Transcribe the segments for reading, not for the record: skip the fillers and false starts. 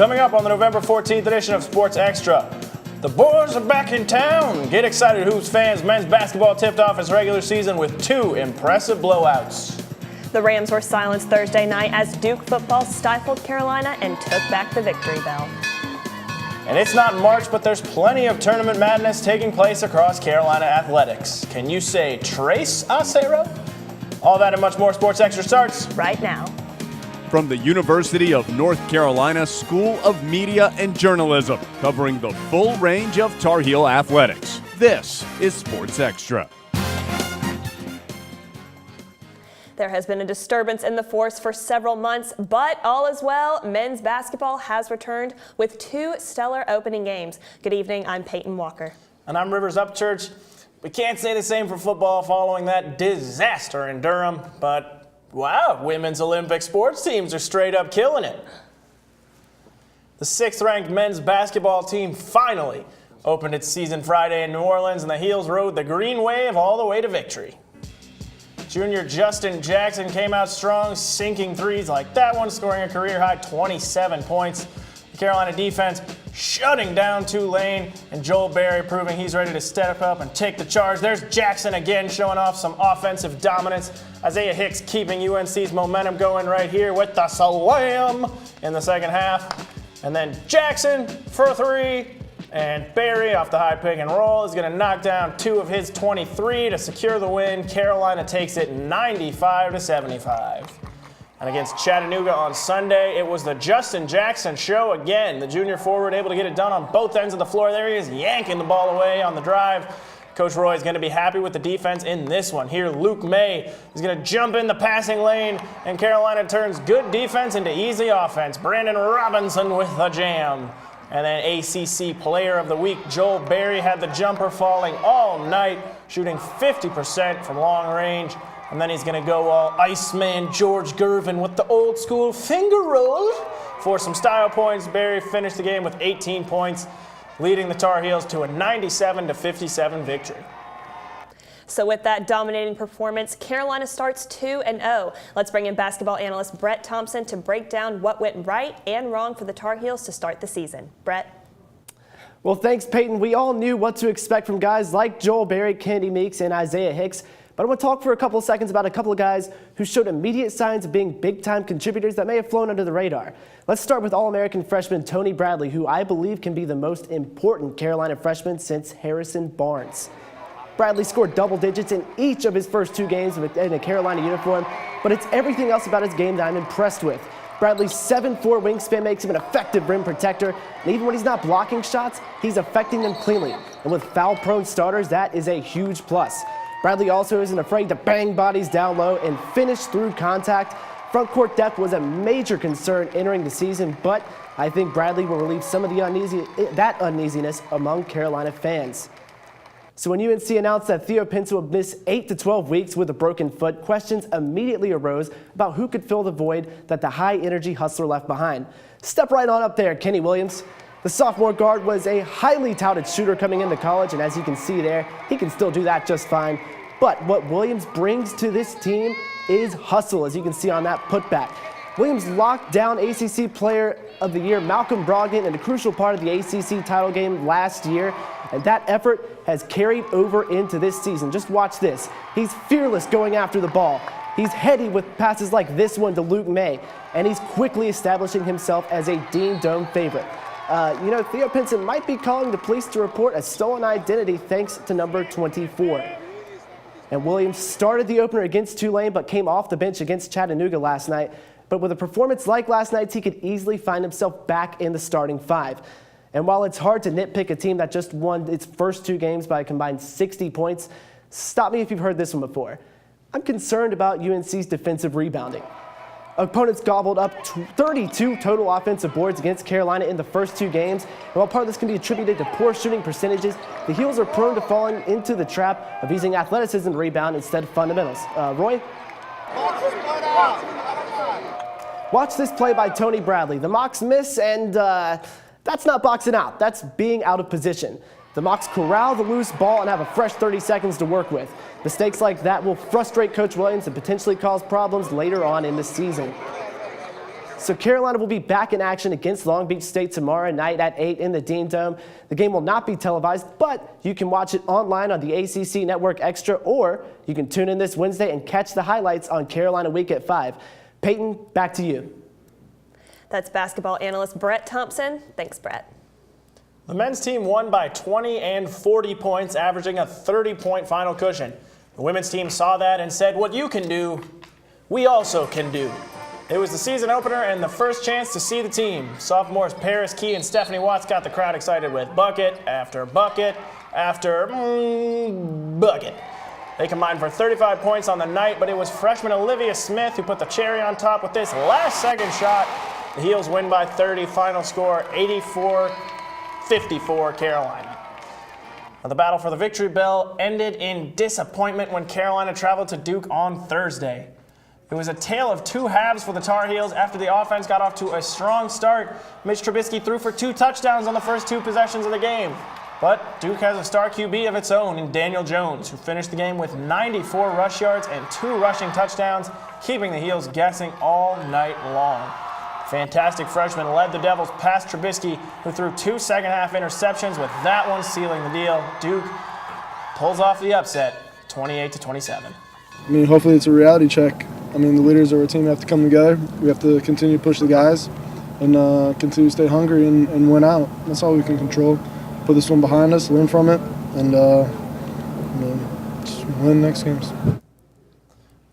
Coming up on the November 14th edition of Sports Extra, the boys are back in town. Get excited, Hoops fans. Men's basketball tipped off its regular season with 2 impressive blowouts. The Rams were silenced Thursday night as Duke football stifled Carolina and took back the victory bell. And it's not March, but there's plenty of tournament madness taking place across Carolina athletics. Can you say trace a Cero? All that and much more. Sports Extra starts right now. From the University of North Carolina School of Media and Journalism, covering the full range of Tar Heel athletics. This is Sports Extra. There has been a disturbance in the force for several months, but all is well. Men's basketball has returned with 2 stellar opening games. Good evening, I'm Peyton Walker. And I'm Rivers Upchurch. We can't say the same for football following that disaster in Durham, but wow, women's Olympic sports teams are straight up killing it. The 6th-ranked men's basketball team finally opened its season Friday in New Orleans, and the Heels rode the green wave all the way to victory. Junior Justin Jackson came out strong, sinking threes like that one, scoring a career-high 27 points. The Carolina defense shutting down Tulane, and Joel Berry proving he's ready to step up and take the charge. There's Jackson again showing off some offensive dominance. Isaiah Hicks keeping UNC's momentum going right here with the slam in the second half. And then Jackson for a 3, and Berry off the high pick and roll is going to knock down 2 of his 23 to secure the win. Carolina takes it 95-75. And against Chattanooga on Sunday, it was the Justin Jackson show again. The junior forward able to get it done on both ends of the floor. There he is, yanking the ball away on the drive. Coach Roy is going to be happy with the defense in this one. Here, Luke May is going to jump in the passing lane, and Carolina turns good defense into easy offense. Brandon Robinson with the jam. And then ACC Player of the Week, Joel Berry, had the jumper falling all night, shooting 50% from long range. And then he's going to go all Iceman George Gervin with the old school finger roll. For some style points, Berry finished the game with 18 points, leading the Tar Heels to a 97-57 victory. So with that dominating performance, Carolina starts 2-0. Let's bring in basketball analyst Brett Thompson to break down what went right and wrong for the Tar Heels to start the season. Brett? Well, thanks, Peyton. We all knew what to expect from guys like Joel Berry, Kennedy Meeks, and Isaiah Hicks. But I want to talk for a couple of seconds about a couple of guys who showed immediate signs of being big-time contributors that may have flown under the radar. Let's start with All-American freshman Tony Bradley, who I believe can be the most important Carolina freshman since Harrison Barnes. Bradley scored double digits in each of his first 2 games in a Carolina uniform, but it's everything else about his game that I'm impressed with. Bradley's 7'4" wingspan makes him an effective rim protector, and even when he's not blocking shots, he's affecting them cleanly. And with foul-prone starters, that is a huge plus. Bradley also isn't afraid to bang bodies down low and finish through contact. Front court depth was a major concern entering the season, but I think Bradley will relieve some of the uneasiness among Carolina fans. So when UNC announced that Theo Pinson would miss 8 to 12 weeks with a broken foot, questions immediately arose about who could fill the void that the high-energy hustler left behind. Step right on up there, Kenny Williams. The sophomore guard was a highly touted shooter coming into college, and as you can see there, he can still do that just fine. But what Williams brings to this team is hustle, as you can see on that putback. Williams locked down ACC Player of the Year Malcolm Brogdon in a crucial part of the ACC title game last year, and that effort has carried over into this season. Just watch this. He's fearless going after the ball. He's heady with passes like this one to Luke May, and he's quickly establishing himself as a Dean Dome favorite. Theo Pinson might be calling the police to report a stolen identity thanks to number 24. And Williams started the opener against Tulane but came off the bench against Chattanooga last night. But with a performance like last night's, he could easily find himself back in the starting 5. And while it's hard to nitpick a team that just won its first 2 games by a combined 60 points, stop me if you've heard this one before. I'm concerned about UNC's defensive rebounding. Opponents gobbled up 32 total offensive boards against Carolina in the first 2 games. And while part of this can be attributed to poor shooting percentages, the Heels are prone to falling into the trap of using athleticism to rebound instead of fundamentals. Roy? Watch this play by Tony Bradley. The Mocs miss, and that's not boxing out. That's being out of position. The Mocs corral the loose ball and have a fresh 30 seconds to work with. Mistakes like that will frustrate Coach Williams and potentially cause problems later on in the season. So Carolina will be back in action against Long Beach State tomorrow night at 8 in the Dean Dome. The game will not be televised, but you can watch it online on the ACC Network Extra, or you can tune in this Wednesday and catch the highlights on Carolina Week at 5. Peyton, back to you. That's basketball analyst Brett Thompson. Thanks, Brett. The men's team won by 20 and 40 points, averaging a 30-point final cushion. The women's team saw that and said, "What you can do, we also can do." It was the season opener and the first chance to see the team. Sophomores Paris Key and Stephanie Watts got the crowd excited with bucket after bucket after bucket. They combined for 35 points on the night, but it was freshman Olivia Smith who put the cherry on top with this last-second shot. The Heels win by 30, final score 84-54 Carolina. Now, the battle for the victory bell ended in disappointment when Carolina traveled to Duke on Thursday. It was a tale of two halves for the Tar Heels after the offense got off to a strong start. Mitch Trubisky threw for 2 touchdowns on the first 2 possessions of the game. But Duke has a star QB of its own in Daniel Jones, who finished the game with 94 rush yards and 2 rushing touchdowns, keeping the Heels guessing all night long. Fantastic freshman led the Devils past Trubisky, who threw 2 second-half interceptions, with that one sealing the deal. Duke pulls off the upset, 28-27. I mean, hopefully it's a reality check. I mean, the leaders of our team have to come together. We have to continue to push the guys and continue to stay hungry and win out. That's all we can control. Put this one behind us, learn from it, and just win next games.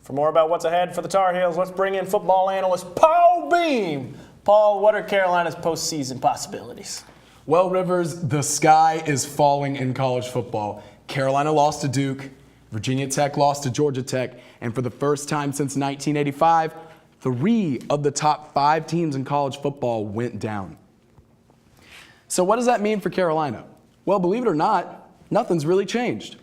For more about what's ahead for the Tar Heels, let's bring in football analyst Paul Beam. Paul, what are Carolina's postseason possibilities? Well, Rivers, the sky is falling in college football. Carolina lost to Duke, Virginia Tech lost to Georgia Tech, and for the first time since 1985, 3 of the top 5 teams in college football went down. So what does that mean for Carolina? Well, believe it or not, nothing's really changed.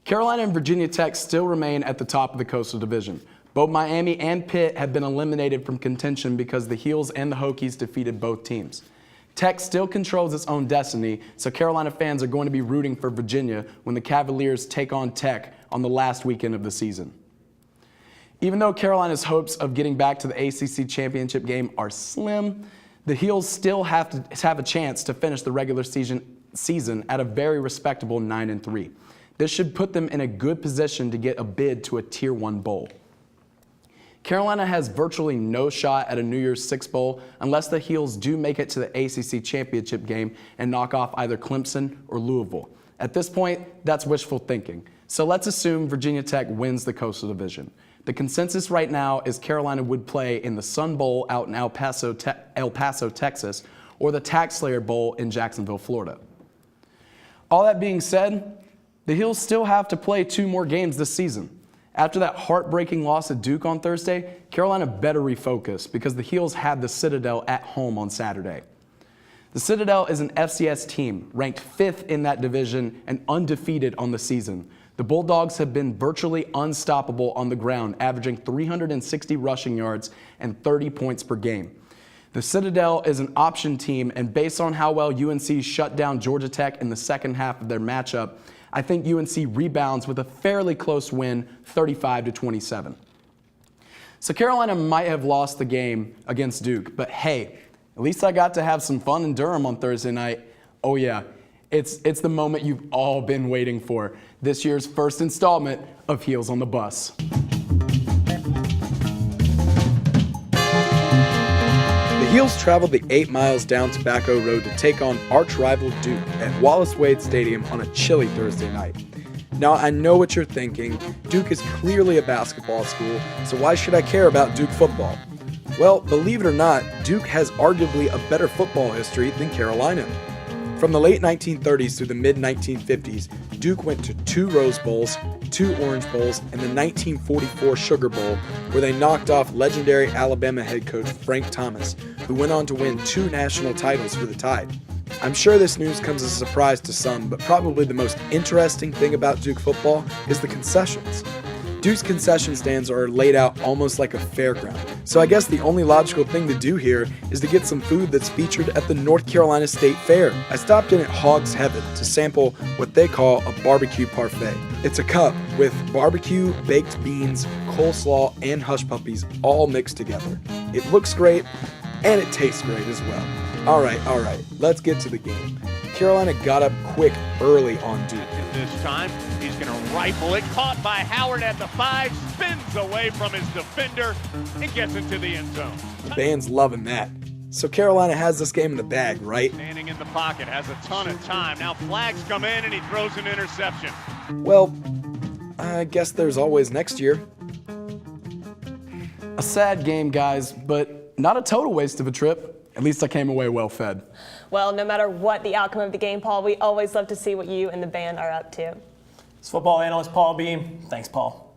Carolina and Virginia Tech still remain at the top of the Coastal Division. Both Miami and Pitt have been eliminated from contention because the Heels and the Hokies defeated both teams. Tech still controls its own destiny, so Carolina fans are going to be rooting for Virginia when the Cavaliers take on Tech on the last weekend of the season. Even though Carolina's hopes of getting back to the ACC championship game are slim, the Heels still have a chance to finish the regular season at a very respectable 9-3. This should put them in a good position to get a bid to a Tier 1 bowl. Carolina has virtually no shot at a New Year's Six bowl unless the Heels do make it to the ACC championship game and knock off either Clemson or Louisville. At this point, that's wishful thinking. So let's assume Virginia Tech wins the Coastal Division. The consensus right now is Carolina would play in the Sun Bowl out in El Paso, Texas, or the Tax Slayer Bowl in Jacksonville, Florida. All that being said, the Heels still have to play 2 more games this season. After that heartbreaking loss at Duke on Thursday, Carolina better refocus because the Heels had the Citadel at home on Saturday. The Citadel is an FCS team ranked 5th in that division and undefeated on the season. The Bulldogs have been virtually unstoppable on the ground, averaging 360 rushing yards and 30 points per game. The Citadel is an option team, and based on how well UNC shut down Georgia Tech in the second half of their matchup, I think UNC rebounds with a fairly close win, 35-27. So Carolina might have lost the game against Duke, but hey, at least I got to have some fun in Durham on Thursday night. Oh yeah, it's the moment you've all been waiting for. This year's first installment of Heels on the Bus. The Heels traveled the 8 miles down Tobacco Road to take on arch-rival Duke at Wallace Wade Stadium on a chilly Thursday night. Now, I know what you're thinking. Duke is clearly a basketball school, so why should I care about Duke football? Well, believe it or not, Duke has arguably a better football history than Carolina. From the late 1930s through the mid-1950s, Duke went to 2 Rose Bowls, 2 Orange Bowls, and the 1944 Sugar Bowl, where they knocked off legendary Alabama head coach Frank Thomas, who went on to win 2 national titles for the Tide. I'm sure this news comes as a surprise to some, but probably the most interesting thing about Duke football is the concessions. Duke's concession stands are laid out almost like a fairground, so I guess the only logical thing to do here is to get some food that's featured at the North Carolina State Fair. I stopped in at Hog's Heaven to sample what they call a barbecue parfait. It's a cup with barbecue, baked beans, coleslaw, and hush puppies all mixed together. It looks great, and it tastes great as well. All right, let's get to the game. Carolina got up quick early on Duke. This time, he's going to rifle it. Caught by Howard at the 5, spins away from his defender, and gets into the end zone. The band's loving that. So Carolina has this game in the bag, right? Standing in the pocket, has a ton of time. Now flags come in, and he throws an interception. Well, I guess there's always next year. A sad game, guys, but not a total waste of a trip. At least I came away well fed. Well, no matter what the outcome of the game, Paul, we always love to see what you and the band are up to. It's football analyst Paul Beam. Thanks, Paul.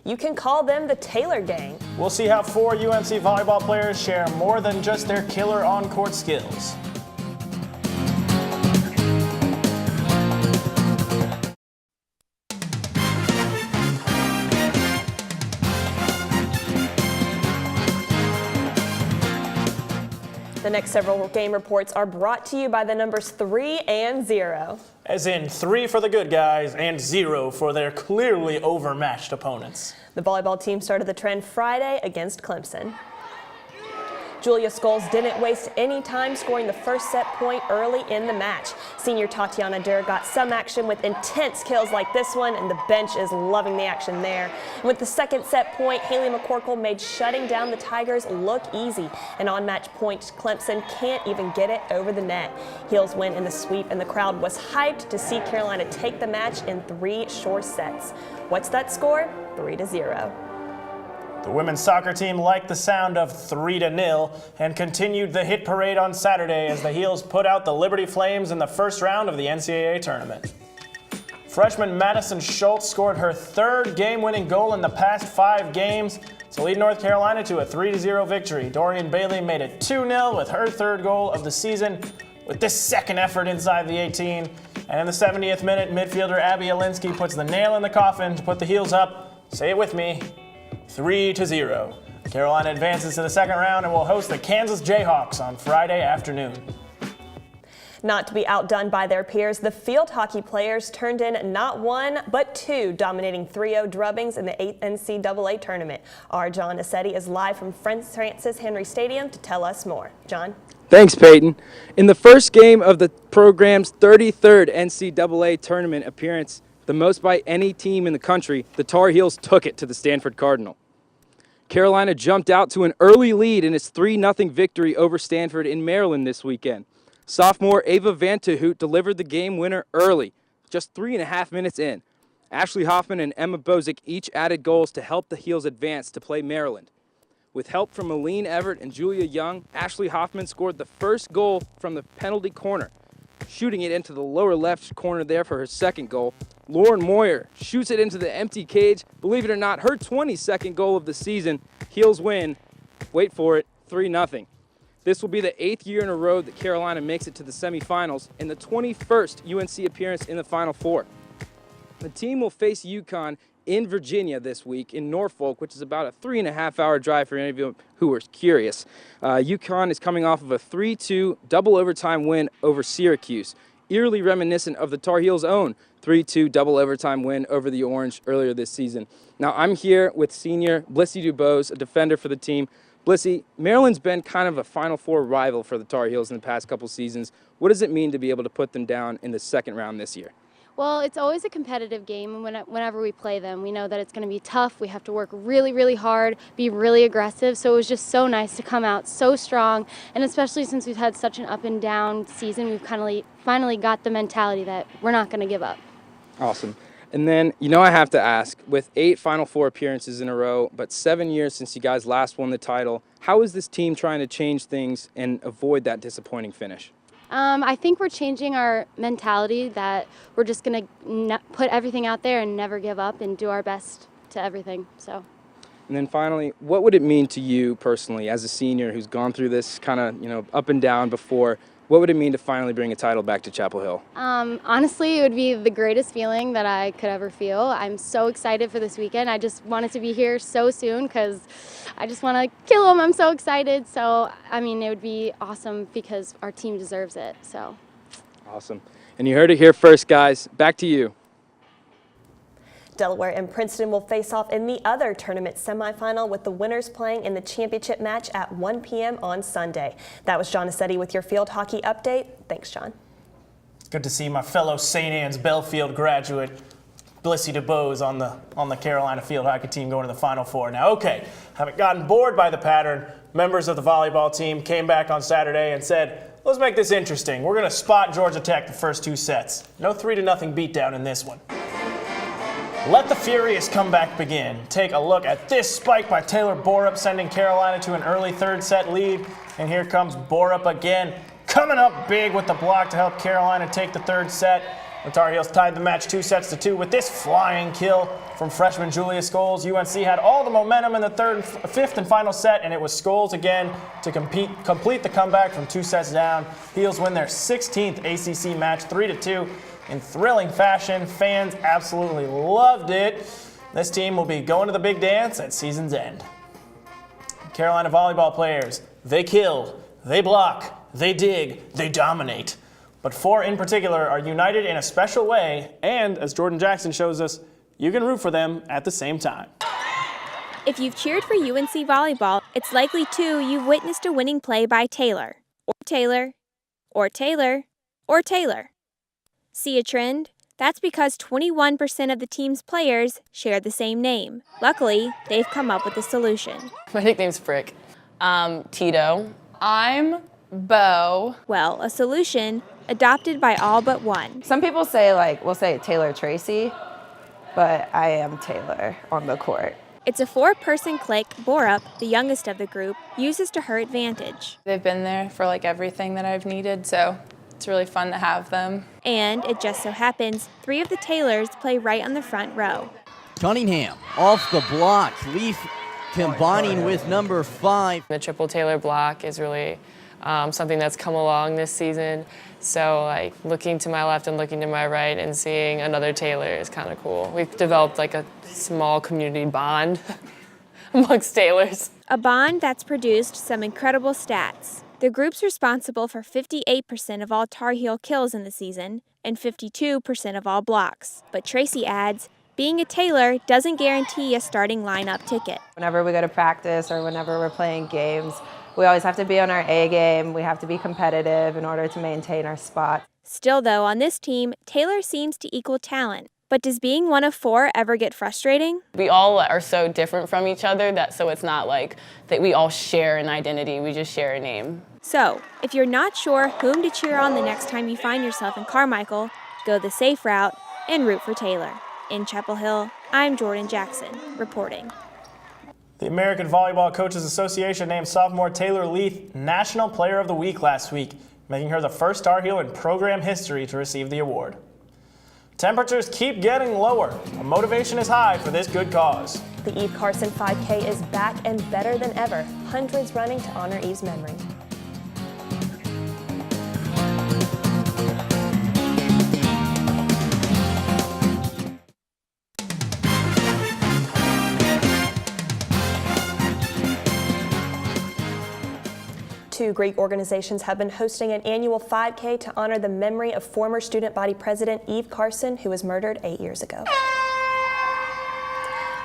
You can call them the Taylor Gang. We'll see how 4 UNC volleyball players share more than just their killer on-court skills. The next several game reports are brought to you by the numbers 3 and 0. As in 3 for the good guys and 0 for their clearly overmatched opponents. The volleyball team started the trend Friday against Clemson. Julia Scholes didn't waste any time scoring the first set point early in the match. Senior Tatiana Durr got some action with intense kills like this one, and the bench is loving the action there. And with the second set point, Haley McCorkle made shutting down the Tigers look easy. And on match point, Clemson can't even get it over the net. Heels win in the sweep, and the crowd was hyped to see Carolina take the match in 3 short sets. What's that score? 3-0. The women's soccer team liked the sound of 3-0 and continued the hit parade on Saturday as the Heels put out the Liberty Flames in the first round of the NCAA tournament. Freshman Madison Schultz scored her 3rd game-winning goal in the past 5 games to lead North Carolina to a 3-0 victory. Dorian Bailey made it 2-0 with her 3rd goal of the season with this second effort inside the 18. And in the 70th minute, midfielder Abby Alinsky puts the nail in the coffin to put the Heels up, say it with me, 3-0. Carolina advances to the second round and will host the Kansas Jayhawks on Friday afternoon. Not to be outdone by their peers, the field hockey players turned in not 1, but 2 dominating 3-0 drubbings in the 8th NCAA tournament. Our John Assetti is live from Francis Henry Stadium to tell us more. John? Thanks, Peyton. In the first game of the program's 33rd NCAA tournament appearance, the most by any team in the country, the Tar Heels took it to the Stanford Cardinal. Carolina jumped out to an early lead in its 3-0 victory over Stanford in Maryland this weekend. Sophomore Ava Vanterhout delivered the game winner early, just 3.5 minutes in. Ashley Hoffman and Emma Bozick each added goals to help the Heels advance to play Maryland. With help from Aline Everett and Julia Young, Ashley Hoffman scored the first goal from the penalty corner, shooting it into the lower left corner there for her second goal. Lauren Moyer shoots it into the empty cage. Believe it or not, her 22nd goal of the season. Heels win, wait for it, 3-0. This will be the 8th year in a row that Carolina makes it to the semifinals and the 21st UNC appearance in the Final Four. The team will face UConn in Virginia this week in Norfolk, which is about a 3.5-hour drive for any of you who are curious. UConn is coming off of a 3-2 double overtime win over Syracuse, eerily reminiscent of the Tar Heels' own 3-2 double overtime win over the Orange earlier this season. Now, I'm here with senior Blissy Dubose, a defender for the team. Blissy, Maryland's been kind of a Final Four rival for the Tar Heels in the past couple seasons. What does it mean to be able to put them down in the second round this year? Well, it's always a competitive game whenever we play them. We know that it's going to be tough. We have to work really, really hard, be really aggressive. So it was just so nice to come out so strong. And especially since we've had such an up and down season, we've finally got the mentality that we're not going to give up. Awesome. And then, I have to ask, with 8 Final Four appearances in a row, but 7 years since you guys last won the title, how is this team trying to change things and avoid that disappointing finish? I think we're changing our mentality that we're just going to put everything out there and never give up and do our best to everything. So. And then finally, what would it mean to you personally as a senior who's gone through this kind of, up and down before? What would it mean to finally bring a title back to Chapel Hill? Honestly, it would be the greatest feeling that I could ever feel. I'm so excited for this weekend. I just wanted to be here so soon because I just want to kill them. I'm so excited. So, I mean, it would be awesome because our team deserves it. So. Awesome. And you heard it here first, guys. Back to you. Delaware and Princeton will face off in the other tournament semifinal with the winners playing in the championship match at 1 p.m. on Sunday. That was John Assetti with your field hockey update. Thanks, John. Good to see my fellow St. Anne's Belfield graduate, Blissy DeBose, on the Carolina field hockey team going to the Final Four. Now, okay, haven't gotten bored by the pattern. Members of the volleyball team came back on Saturday and said, let's make this interesting. We're going to spot Georgia Tech the first 2 sets. No 3-0 beatdown in this one. Let the furious comeback begin. Take a look at this spike by Taylor Borup, sending Carolina to an early 3rd set lead. And here comes Borup again, coming up big with the block to help Carolina take the 3rd set. The Tar Heels tied the match 2-2 with this flying kill from freshman Julia Scholes. UNC had all the momentum in the 5th and final set, and it was Scholes again to complete the comeback from 2 sets down. Heels win their 16th ACC match 3-2. In thrilling fashion. Fans absolutely loved it. This team will be going to the big dance at season's end. Carolina volleyball players, they kill, they block, they dig, they dominate. But 4 in particular are united in a special way, and as Jordan Jackson shows us, you can root for them at the same time. If you've cheered for UNC volleyball, it's likely too you've witnessed a winning play by Taylor, or Taylor, or Taylor, or Taylor. See a trend? That's because 21% of the team's players share the same name. Luckily, they've come up with a solution. My nickname's Frick. Tito. I'm Bo. Well, a solution adopted by all but one. Some people say, we'll say Taylor Tracy, but I am Taylor on the court. It's a 4-person clique Borup, the youngest of the group, uses to her advantage. They've been there for everything that I've needed, so it's really fun to have them. And it just so happens 3 of the Taylors play right on the front row. Cunningham off the block. Leaf combining with number 5. The triple Taylor block is really something that's come along this season. So looking to my left and looking to my right and seeing another Taylor is kind of cool. We've developed a small community bond amongst Taylors. A bond that's produced some incredible stats. The group's responsible for 58% of all Tar Heel kills in the season and 52% of all blocks. But Tracy adds, being a Taylor doesn't guarantee a starting lineup ticket. Whenever we go to practice or whenever we're playing games, we always have to be on our A game. We have to be competitive in order to maintain our spot. Still, though, on this team, Taylor seems to equal talent. But does being one of 4 ever get frustrating? We all are so different from each other so it's not that we all share an identity, we just share a name. So, if you're not sure whom to cheer on the next time you find yourself in Carmichael, go the safe route and root for Taylor. In Chapel Hill, I'm Jordan Jackson, reporting. The American Volleyball Coaches Association named sophomore Taylor Leith National Player of the Week last week, making her the first Tar Heel in program history to receive the award. Temperatures keep getting lower. Motivation is high for this good cause. The Eve Carson 5K is back and better than ever. Hundreds running to honor Eve's memory. Two Greek organizations have been hosting an annual 5K to honor the memory of former student body president Eve Carson, who was murdered 8 years ago.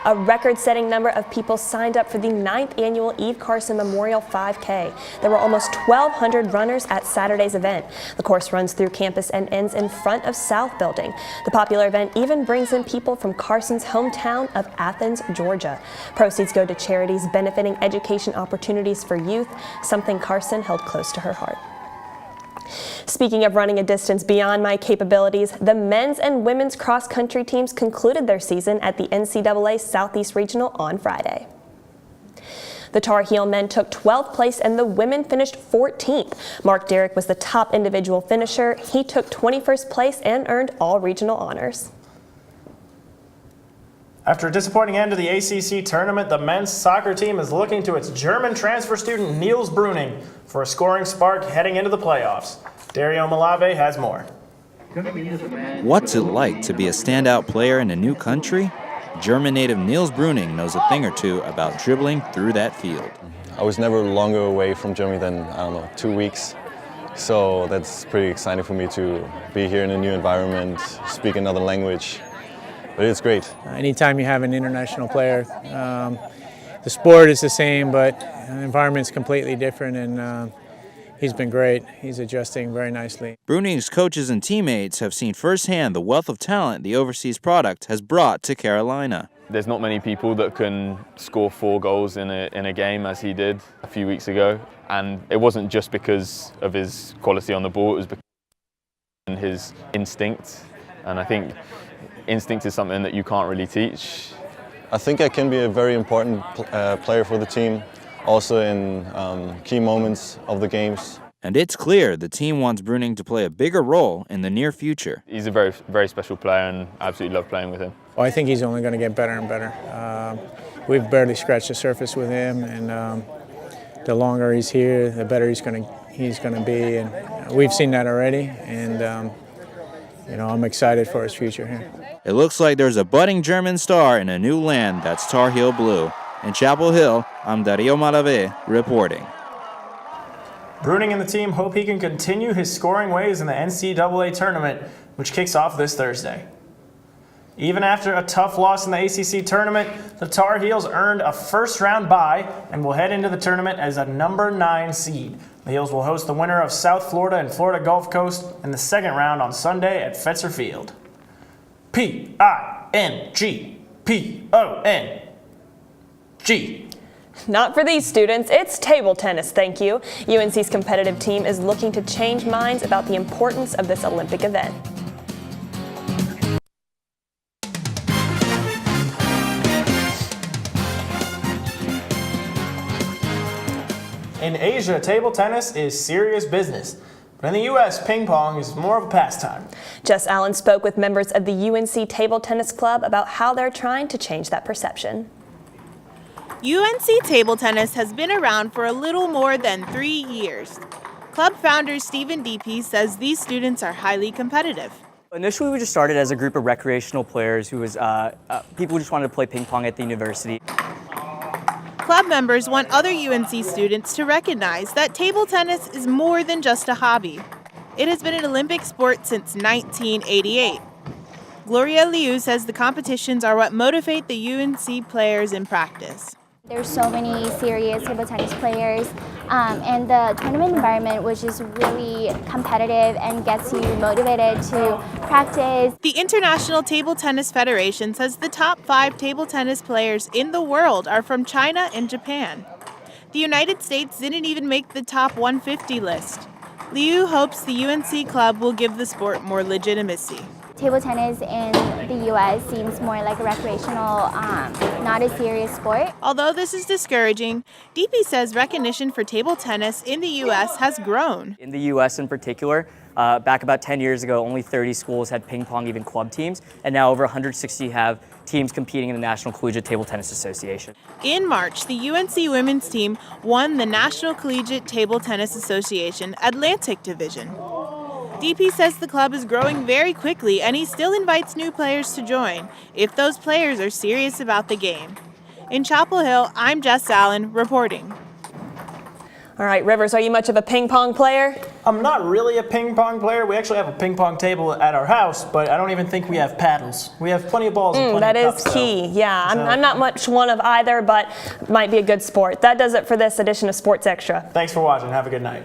A record-setting number of people signed up for the 9th annual Eve Carson Memorial 5K. There were almost 1,200 runners at Saturday's event. The course runs through campus and ends in front of South Building. The popular event even brings in people from Carson's hometown of Athens, Georgia. Proceeds go to charities benefiting education opportunities for youth, something Carson held close to her heart. Speaking of running a distance beyond my capabilities, the men's and women's cross-country teams concluded their season at the NCAA Southeast Regional on Friday. The Tar Heel men took 12th place and the women finished 14th. Mark Derrick was the top individual finisher. He took 21st place and earned all regional honors. After a disappointing end to the ACC tournament, the men's soccer team is looking to its German transfer student Niels Bruning for a scoring spark heading into the playoffs. Dario Malave has more. What's it like to be a standout player in a new country? German native Niels Bruning knows a thing or two about dribbling through that field. I was never longer away from Germany than, 2 weeks. So that's pretty exciting for me to be here in a new environment, speak another language. But it's great. Anytime you have an international player, the sport is the same, but the environment's completely different, and he's been great. He's adjusting very nicely. Bruning's coaches and teammates have seen firsthand the wealth of talent the overseas product has brought to Carolina. There's not many people that can score 4 goals in a game as he did a few weeks ago. And it wasn't just because of his quality on the ball, it was because of his instinct. And I think instinct is something that you can't really teach. I think I can be a very important player for the team, also in key moments of the games. And it's clear the team wants Bruning to play a bigger role in the near future. He's a very, very special player, and I absolutely love playing with him. Well, I think he's only going to get better and better. We've barely scratched the surface with him, and the longer he's here, the better he's going to be. And we've seen that already, and I'm excited for his future here. It looks like there's a budding German star in a new land that's Tar Heel blue. In Chapel Hill, I'm Dario Malave reporting. Bruning and the team hope he can continue his scoring ways in the NCAA tournament, which kicks off this Thursday. Even after a tough loss in the ACC tournament, the Tar Heels earned a first-round bye and will head into the tournament as a number 9 seed. The Heels will host the winner of South Florida and Florida Gulf Coast in the second round on Sunday at Fetzer Field. P-I-N-G-P-O-N-G. Not for these students, it's table tennis, thank you. UNC's competitive team is looking to change minds about the importance of this Olympic event. In Asia, table tennis is serious business. But in the U.S., ping pong is more of a pastime. Jess Allen spoke with members of the UNC Table Tennis Club about how they're trying to change that perception. UNC Table Tennis has been around for a little more than 3 years. Club founder Stephen Deepy says these students are highly competitive. Initially, we just started as a group of recreational players who was people who just wanted to play ping pong at the university. Club members want other UNC students to recognize that table tennis is more than just a hobby. It has been an Olympic sport since 1988. Gloria Liu says the competitions are what motivate the UNC players in practice. There's so many serious table tennis players, and the tournament environment, which is really competitive and gets you motivated to practice. The International Table Tennis Federation says the top 5 table tennis players in the world are from China and Japan. The United States didn't even make the top 150 list. Liu hopes the UNC club will give the sport more legitimacy. Table tennis in the U.S. seems more like a recreational, not a serious sport. Although this is discouraging, Deepy says recognition for table tennis in the U.S. has grown. In the U.S. in particular, back about 10 years ago, only 30 schools had ping pong even club teams, and now over 160 have teams competing in the National Collegiate Table Tennis Association. In March, the UNC women's team won the National Collegiate Table Tennis Association Atlantic Division. DP says the club is growing very quickly, and he still invites new players to join if those players are serious about the game. In Chapel Hill, I'm Jess Allen reporting. All right, Rivers, are you much of a ping pong player? I'm not really a ping pong player. We actually have a ping pong table at our house, but I don't even think we have paddles. We have plenty of balls and plenty that of cups. is key, though. yeah. I'm not much one of either, but might be a good sport. That does it for this edition of Sports Extra. Thanks for watching. Have a good night.